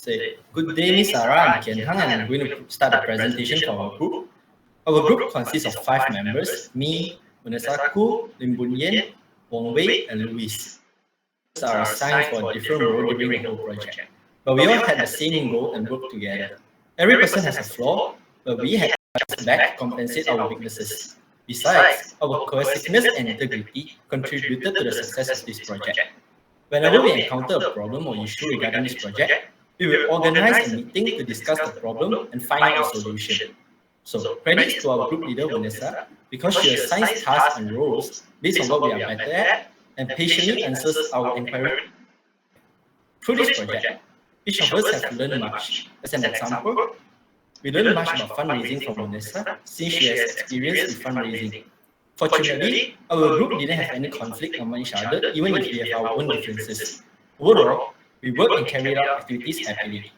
Say, good day, Miss Sarah. I'm Kian Hang, and I'm going to start a presentation for our group. Our group consists of 5 members: me, Vanessa, Lim Boon Yen, Wong Wei, and Louis. Are assigned for a different role during the whole project, but we all had the same goal and work together. Every person has a flaw, but we had to back to compensate our weaknesses. Besides, our cohesiveness and integrity contributed to the success of this project. Whenever we encounter a problem or issue regarding this project, we will organize a meeting to discuss the problem and find out a solution. So, credits to our group leader, Vanessa, because she assigns tasks and roles based on what we are better at and patiently answers our inquiry. Through this project, each of us have learned much. As an example, we learned much about fundraising from Vanessa since she has experience with fundraising. Fortunately, our group didn't have any conflict among each other, even if we have our own differences. Overall, we worked and carried out activities happily.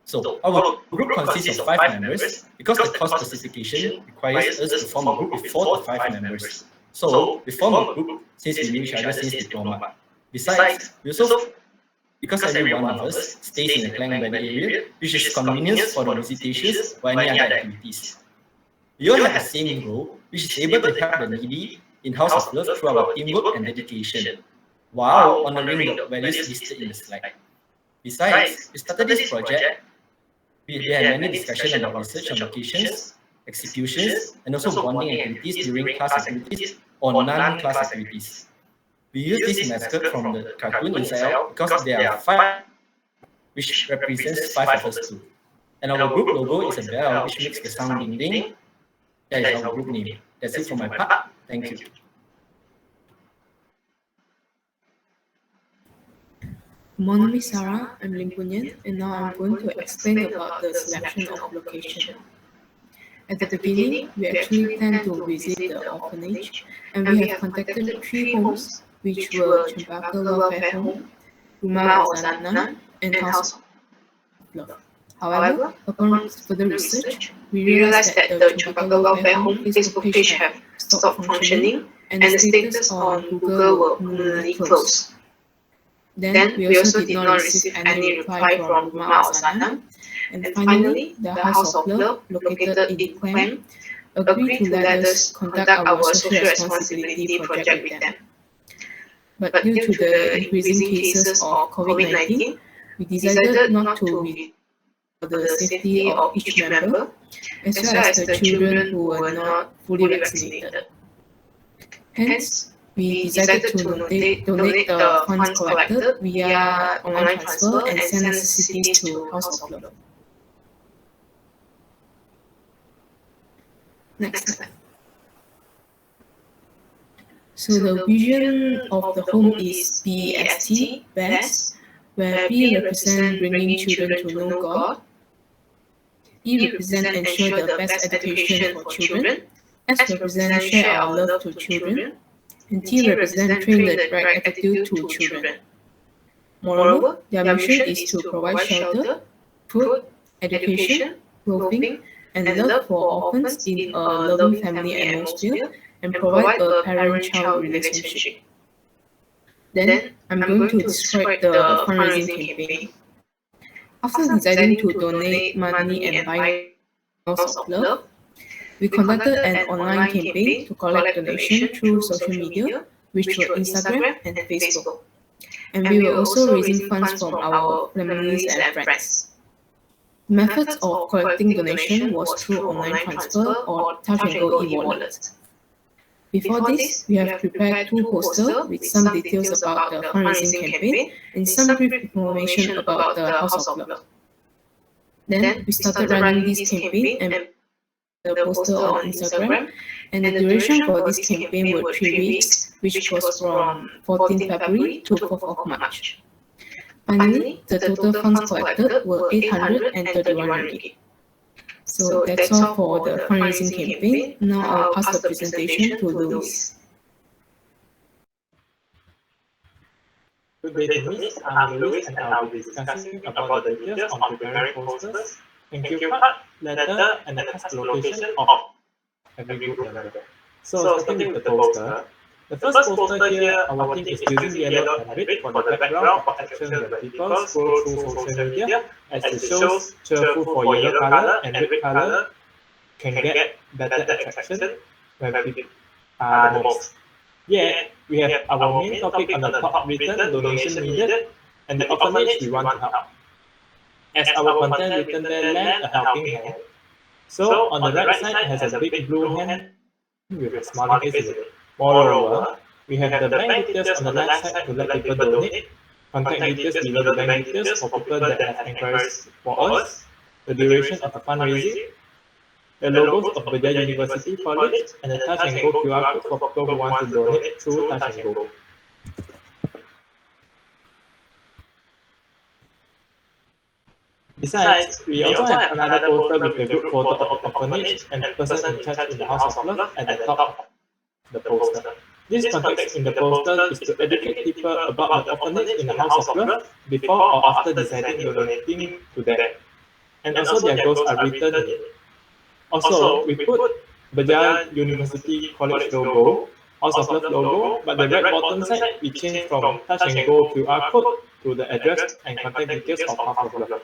So, our group consists of 5 members because the course specification requires us to form a group with 4 to 5 members. So, we form a group since we knew each other since diploma. Besides, we also, because every one of us stays in the Klang Valley area, which is convenience for the visitations or any other activities. We all have the same goal, which is able to help the needy in House of Love through our teamwork and dedication, while honoring the values listed in the slide. Besides, we started this project. We had many discussions about research on locations, executions, and also bonding activities during class activities or non-class activities. We use this mascot from the cartoon Inside Out because there are 5, which represents 5 of us too. And our group logo is a bell, which makes the sound ding ding. That is our group name. That's it for my part. Thank you. Good morning, Miss Sarah. I'm Lim Boon Yen, and now I'm going to explain about the selection of location. At the beginning, we actually planned to visit the orphanage, and we have contacted 3 homes, which were Chempaka Welfare Home, Rumah Al-Zanan, and House of Love. However, upon further research, we realized that the Chempaka Welfare Home Facebook page had stopped functioning, and the status on Google were permanently closed. Then, we also did not receive any reply from Rumah Al-Zanan. And finally, the House of Love, located in Klang, agreed to let us conduct our social responsibility project with them. But due to the increasing cases of COVID-19, we decided not to review the safety of each member, as well as the children who were not fully vaccinated. Hence, we decided to donate the funds collected via online transfer and send necessities to House of Love. Next slide. So the vision of the home is BEST, BEST, where B represents bringing children to know God, E represents ensure the best education for children, S represents share our love to children, and T represents train the right attitude to children. Moreover, their mission is to provide shelter, food, education, clothing, and love for orphans in a loving family atmosphere and provide a parent-child relationship. Then, I'm going to describe the fundraising campaign. After deciding to donate money and buy House of Love, we conducted an online campaign to collect donations through social media, which were Instagram and Facebook. And we were also raising funds from our families and friends. Methods of collecting donation was through online transfer or touch and go e-wallet. Before this, we have prepared 2 posters with some details about the fundraising campaign and some brief information about the House of Love. Then, we started running this campaign and the poster on Instagram, and the duration for this campaign were 3 weeks, which was from 14th February to 4th of March. Finally, the total funds collected were 831 ringgit. So that's all for the fundraising campaign. Now I'll pass the presentation to Louis. Good day to Miss. I'm Louis and I'll be discussing about the details on preparing posters, thank you card, letter, and the task location of every group member. So starting with the poster, The first poster here, our team is using yellow and red for the background of action when people scroll through social media, as it shows cheerful for yellow color and red color can get better attraction when people are the most. Yet, we have our main topic on the top written donation needed and the orphanage we want to help. As our content written there lend a helping hand. So, on the right side has a big blue hand with a smiling face in it. Moreover, we have the bank details on the left side to let people donate, contact details below the bank details for people that have inquiries for us, the duration of the fundraising, the logos of Bajaj University College, and the Touch and Go QR code for people who want to donate through Touch and Go. Besides, we also have another poster with a group photo of the orphanage and the person in charge in the House of Love at the top of the poster. This context in the poster is to educate people about the orphanage in the House of Love before or after deciding to donating to them. And also their goals are written in it. Also, we put Bajaj University College logo, House of Love logo, but the red bottom side we changed from Touch and Go QR code to the address and contact details of House of Love.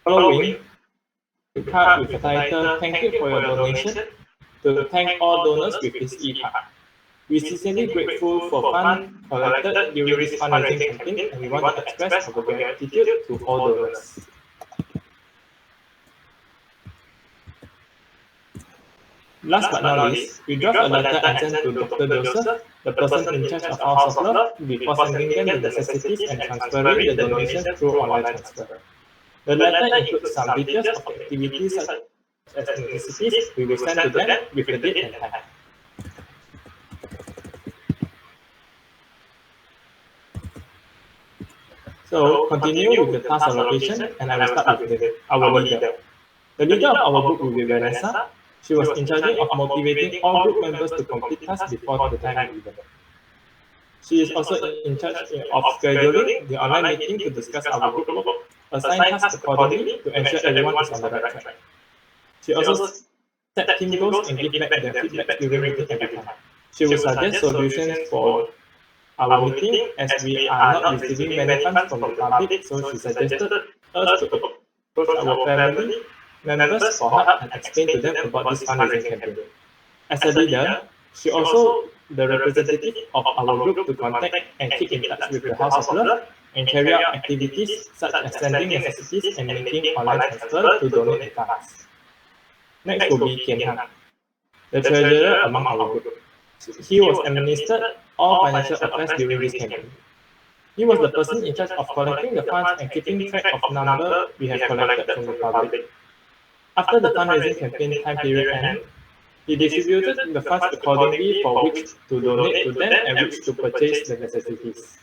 Following, we card with the title, "Thank you for your donation," to thank all donors with this e-card. We are sincerely grateful for funds collected during this fundraising campaign, and we want to express our gratitude to all donors. Last but not least, we draft a letter and send to Dr. Joseph, the person in charge of House of Love, before sending them the necessities and transferring the donation through online transfer. The letter includes some details of the activities such as necessities we will send to them with the date and time. So, continue with the task allocation, and I will start with our leader. The leader of our group will be Vanessa. She was in charge of motivating all group members to complete tasks before the time event. She is also in charge of scheduling the online meeting to discuss our group work, assign tasks accordingly to ensure everyone is on the right track. She also set team goals and give back their feedback during meeting every time. She will suggest solutions for our meeting as we are not receiving many funds from the public, so she suggested us to approach our family members for help and explain to them about this fundraising campaign. As a leader, she also the representative of our group to contact and keep in touch with the House of Love and carry out activities such as sending necessities and making online transfer to donate the funds. Next will be Kian Hang, the treasurer among our group. He was administered all financial affairs during this campaign. He was the person in charge of collecting the funds and keeping track of the number we have collected from the public. After the fundraising campaign time period ended, he distributed the funds accordingly for which to donate to them and which to purchase the necessities.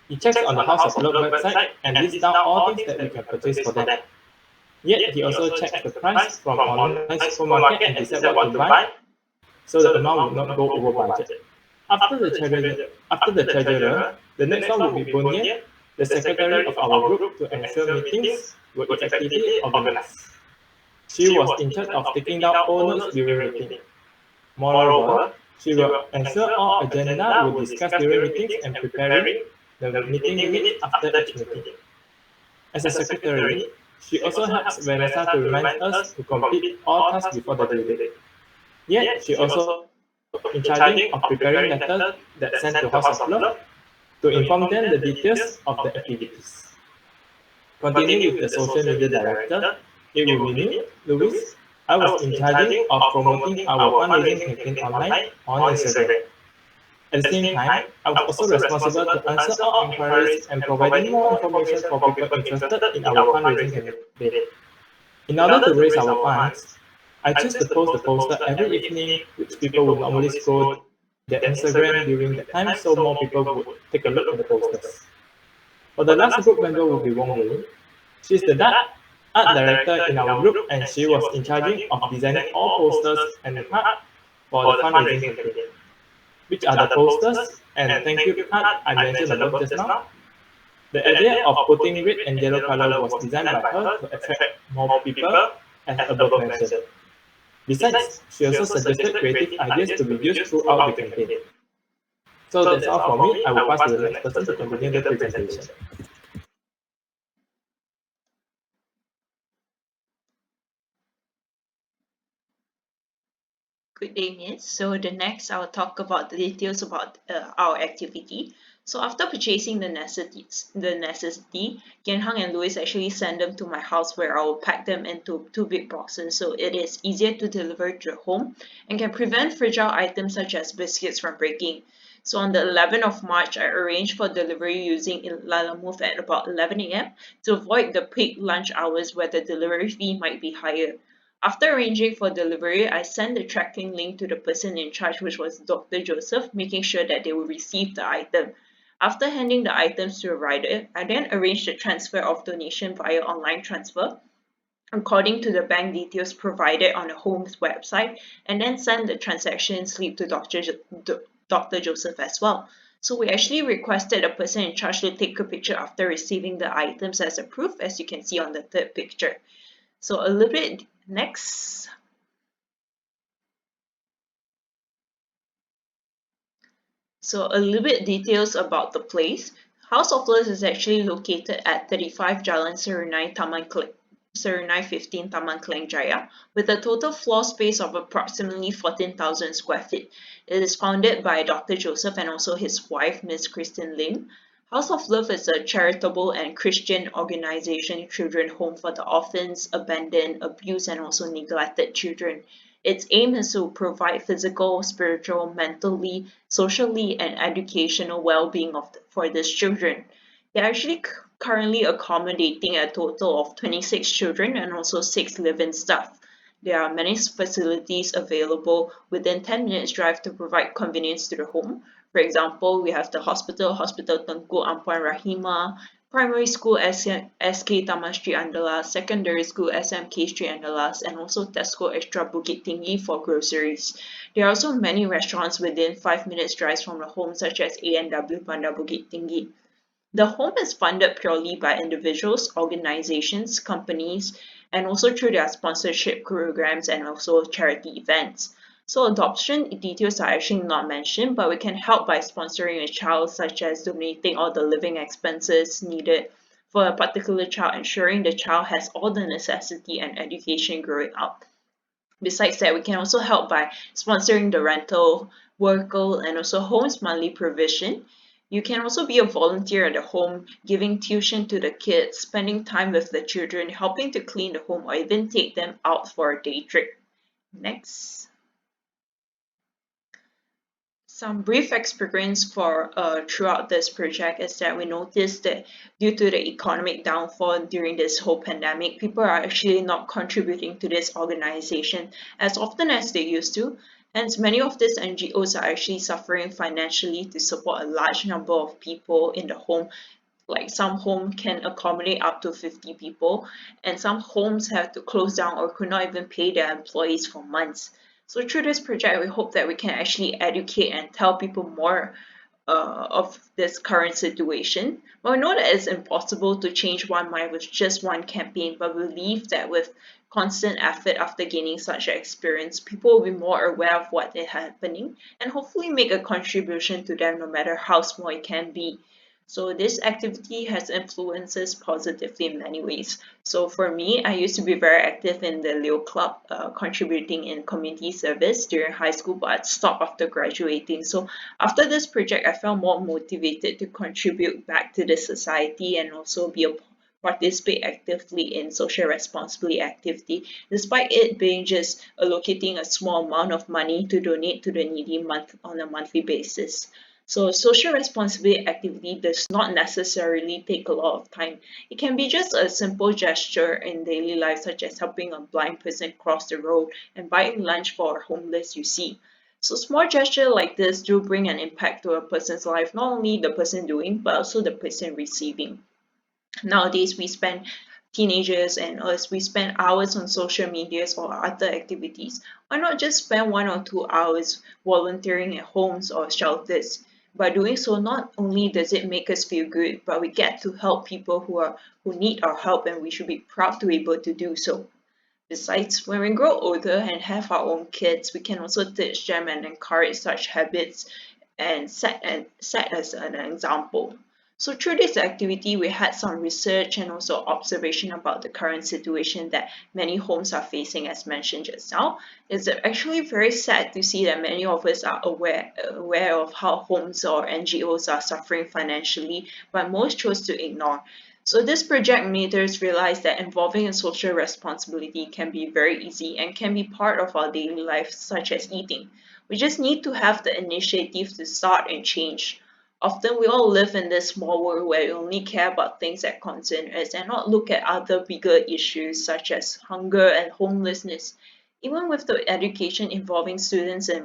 He checks on the House of Love website and lists down all things that we can purchase for them. Yet he also checks the price from online supermarket and decides what to buy, so the amount will not go over budget. After the treasurer, the next one will be Bunyan, the secretary of our group, to ensure meetings were effectively organized. She was in charge of taking down all notes during meeting. Moreover, she will ensure all agenda will discussed during meetings and preparing the meeting minutes after each meeting. As a secretary, she also helps Vanessa to remind us to complete all tasks before the due date. Yet, she also in charge of preparing letters that sent to House of Love to inform them the details of the activities. Continue with the social media director, it will be me, Louis. I was in charge of promoting our fundraising campaign online on Instagram. At the same time, I was also responsible to answer all inquiries and providing more information for people interested in our fundraising campaign. In order to raise our funds, I choose to post the poster every evening, which people would normally scroll their Instagram during that time, so more people would take a look at the posters. For the last group member will be Wong Wei. She's the art director in our group, and she was in charge of designing all posters and art for the fundraising campaign. Which are the posters and thank you card I mentioned above just now? The idea of putting red and yellow color was designed by her to attract more people, as above mentioned. Besides, she also suggested creative ideas to be used throughout the campaign. So that's all for me. I will pass to the next person to continue the presentation. Good day, Miss. So the next I'll talk about the details about our activity. So after purchasing the necessity, Kian Hang and Louis actually send them to my house where I will pack them into two big boxes so it is easier to deliver to the home and can prevent fragile items such as biscuits from breaking. So on the 11th of March, I arranged for delivery using Lalamove at about 11 a.m. to avoid the peak lunch hours where the delivery fee might be higher. After arranging for delivery, I sent the tracking link to the person in charge, which was Dr. Joseph, making sure that they will receive the item. After handing the items to a rider, I then arranged the transfer of donation via online transfer according to the bank details provided on the home's website, and then send the transaction slip to Dr. Joseph as well. So we actually requested a person in charge to take a picture after receiving the items as a proof, as you can see on the third picture. So a little bit next. So a little bit details about the place. House of Bliss is actually located at 35 Jalan Serunai, Serunai 15, Taman Klang Jaya, with a total floor space of approximately 14,000 square feet. It is founded by Dr. Joseph and also his wife, Miss Christine Lim. House of Love is a charitable and Christian organization children home for the orphans, abandoned, abused, and also neglected children. Its aim is to provide physical, spiritual, mentally, socially, and educational well-being for these children. They're actually currently accommodating a total of 26 children and also 6 live-in staff. There are many facilities available within 10 minutes drive to provide convenience to the home. For example, we have the hospital, Hospital Tengku Ampuan Rahimah, primary school SK Taman Street Andalas, secondary school SMK Street Andalas, and also Tesco Extra Bukit Tinggi for groceries. There are also many restaurants within 5 minutes drive from the home, such as A&W Bandar Bukit Tinggi. The home is funded purely by individuals, organizations, companies, and also through their sponsorship programs and also charity events. So adoption details are actually not mentioned, but we can help by sponsoring a child, such as donating all the living expenses needed for a particular child, ensuring the child has all the necessity and education growing up. Besides that, we can also help by sponsoring the rental, vehicle, and also home's monthly provision. You can also be a volunteer at the home, giving tuition to the kids, spending time with the children, helping to clean the home, or even take them out for a day trip. Next. Some brief experience for throughout this project is that we noticed that due to the economic downfall during this whole pandemic, people are actually not contributing to this organization as often as they used to. Hence, many of these NGOs are actually suffering financially to support a large number of people in the home. Like some home can accommodate up to 50 people, and some homes have to close down or could not even pay their employees for months. So through this project, we hope that we can actually educate and tell people more of this current situation. But we know that it's impossible to change one mind with just one campaign, but we believe that with constant effort after gaining such an experience, people will be more aware of what is happening and hopefully make a contribution to them no matter how small it can be. So this activity has influences positively in many ways. So for me, I used to be very active in the Leo Club, contributing in community service during high school, but I stopped after graduating. So after this project, I felt more motivated to contribute back to the society and also participate actively in social responsibility activity, despite it being just allocating a small amount of money to donate to the needy on a monthly basis. So social responsibility activity does not necessarily take a lot of time. It can be just a simple gesture in daily life, such as helping a blind person cross the road and buying lunch for a homeless you see. So small gesture like this do bring an impact to a person's life, not only the person doing, but also the person receiving. Nowadays, we spend teenagers and us, we spend hours on social medias or other activities. Why not just spend 1 or 2 hours volunteering at homes or shelters? By doing so, not only does it make us feel good, but we get to help people who need our help, and we should be proud to be able to do so. Besides, when we grow older and have our own kids, we can also teach them and encourage such habits and set as an example. So through this activity, we had some research and also observation about the current situation that many homes are facing, as mentioned just now. It's actually very sad to see that many of us are aware of how homes or NGOs are suffering financially, but most chose to ignore. So this project made us realize that involving in social responsibility can be very easy and can be part of our daily life, such as eating. We just need to have the initiative to start and change. Often we all live in this small world where we only care about things that concern us and not look at other bigger issues such as hunger and homelessness. Even with the education involving students in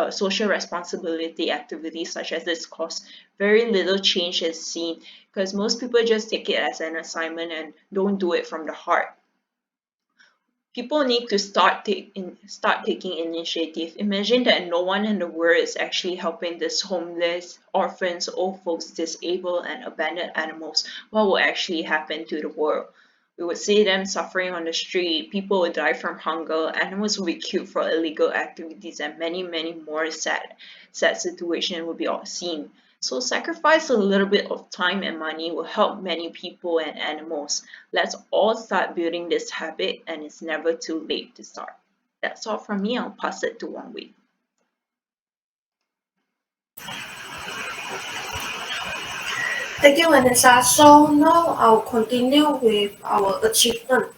social responsibility activities such as this course, very little change is seen because most people just take it as an assignment and don't do it from the heart. People need to start taking initiative. Imagine that no one in the world is actually helping these homeless, orphans, old folks, disabled, and abandoned animals. What will actually happen to the world? We would see them suffering on the street, people will die from hunger, animals will be killed for illegal activities, and many, many more sad situations will be all seen. So sacrifice a little bit of time and money will help many people and animals. Let's all start building this habit, and it's never too late to start. That's all from me. I'll pass it to Wang Wei. Thank you, Vanessa. So now I'll continue with our achievement.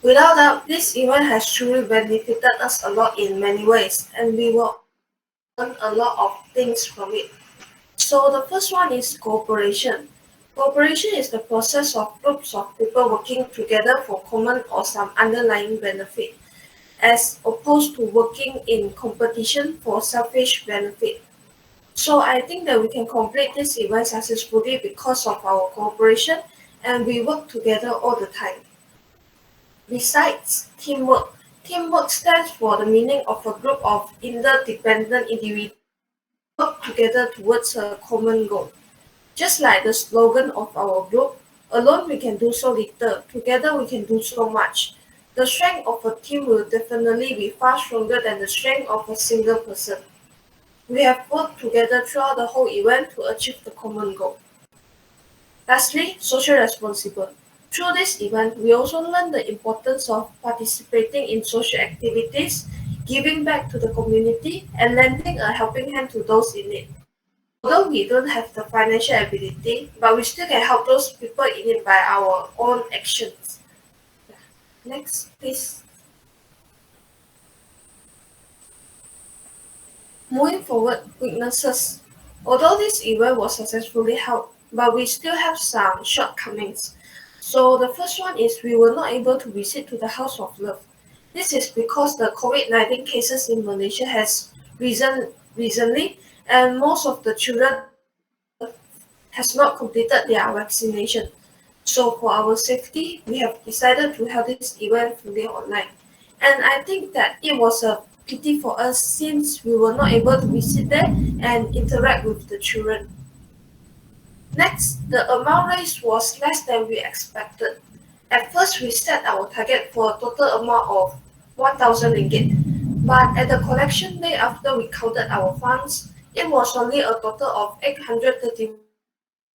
Without doubt, this event has truly benefited us a lot in many ways, and we will learn a lot of things from it. So the first one is cooperation. Cooperation is the process of groups of people working together for common or some underlying benefit, as opposed to working in competition for selfish benefit. So I think that we can complete this event successfully because of our cooperation and we work together all the time. Besides teamwork, teamwork stands for the meaning of a group of interdependent individuals work together towards a common goal. Just like the slogan of our group, alone we can do so little, together we can do so much. The strength of a team will definitely be far stronger than the strength of a single person. We have worked together throughout the whole event to achieve the common goal. Lastly, social responsibility. Through this event, we also learn the importance of participating in social activities, giving back to the community, and lending a helping hand to those in need. Although we don't have the financial ability, but we still can help those people in need by our own actions. Next, please. Moving forward, weaknesses. Although this event was successfully held, but we still have some shortcomings. So the first one is we were not able to visit to the House of Love. This is because the COVID-19 cases in Malaysia has risen recently, and most of the children has not completed their vaccination. So for our safety, we have decided to have this event fully online. And I think that it was a pity for us since we were not able to visit there and interact with the children. Next, the amount raised was less than we expected. At first, we set our target for a total amount of 1,000 ringgit, but at the collection day after we counted our funds, it was only a total of 830,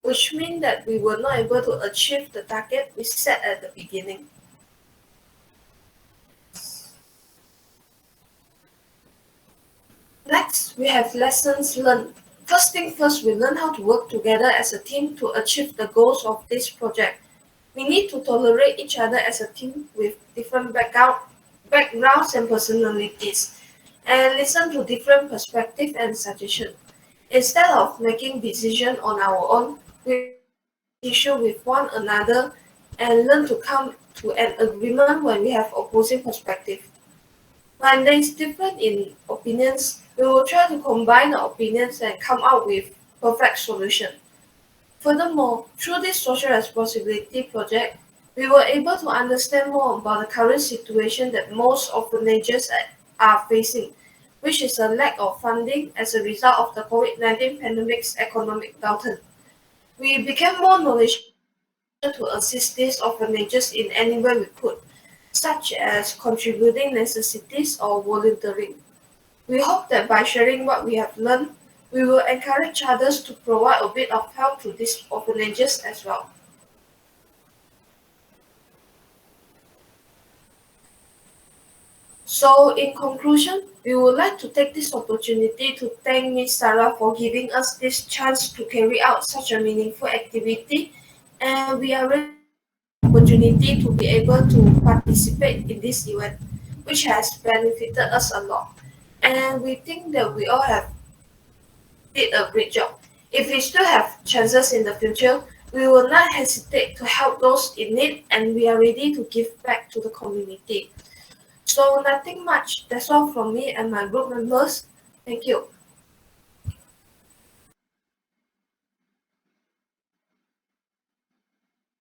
which means that we were not able to achieve the target we set at the beginning. Next, we have lessons learned. First thing first, we learn how to work together as a team to achieve the goals of this project. We need to tolerate each other as a team with different backgrounds and personalities, and listen to different perspectives and suggestions. Instead of making decisions on our own, we issue with one another and learn to come to an agreement when we have opposing perspectives. When there is difference in opinions, we will try to combine the opinions and come up with perfect solution. Furthermore, through this social responsibility project, we were able to understand more about the current situation that most of the nations are facing. which is a lack of funding as a result of the COVID-19 pandemic's economic downturn. We became more knowledgeable to assist these orphanages in any way we could, such as contributing necessities or volunteering. We hope that by sharing what we have learned, we will encourage others to provide a bit of help to these orphanages as well. So, in conclusion, we would like to take this opportunity to thank Ms. Sarah for giving us this chance to carry out such a meaningful activity, and we are really opportunity to be able to participate in this event, which has benefited us a lot. And we think that we all have did a great job. If we still have chances in the future, we will not hesitate to help those in need, and we are ready to give back to the community. So nothing much. That's all from me and my group members. Thank you.